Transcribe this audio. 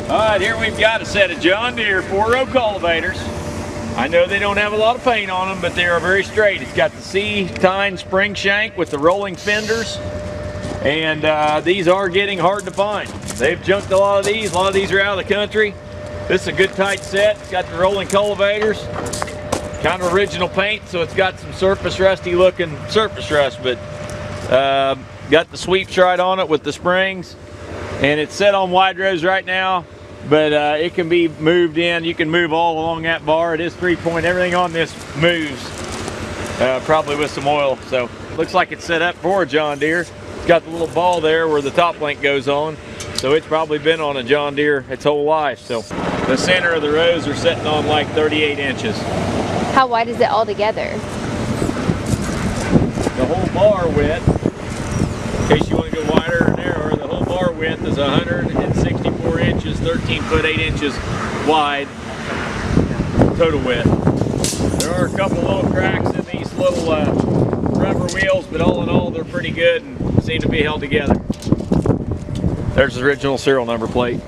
Alright, here we've got a set of John Deere 4-row cultivators. I know they don't have a lot of paint on them, but they are very straight. It's got the Tine spring shank with the rolling fenders. And these are getting hard to find. They've junked a lot of these. A lot of these are out of the country. This is a good tight set. It's got the rolling cultivators. Kind of original paint, so it's got some surface rusty looking surface rust, but got the sweeps right on it with the springs. And it's set on wide rows right now, but it can be moved in. You can move all along that bar. It is 3-point. Everything on this moves, probably with some oil. So looks like it's set up for a John Deere. It's got the little ball there where the top link goes on. So it's probably been on a John Deere its whole life. So the center of the rows are sitting on like 38 inches. How wide is it all together? The whole bar width, in case you want to go wider or narrower, the whole bar width is 164 inches, 13 foot 8 inches wide, total width. There are a couple little cracks in these little rubber wheels, but all in all, they're pretty good and seem to be held together. There's the original serial number plate.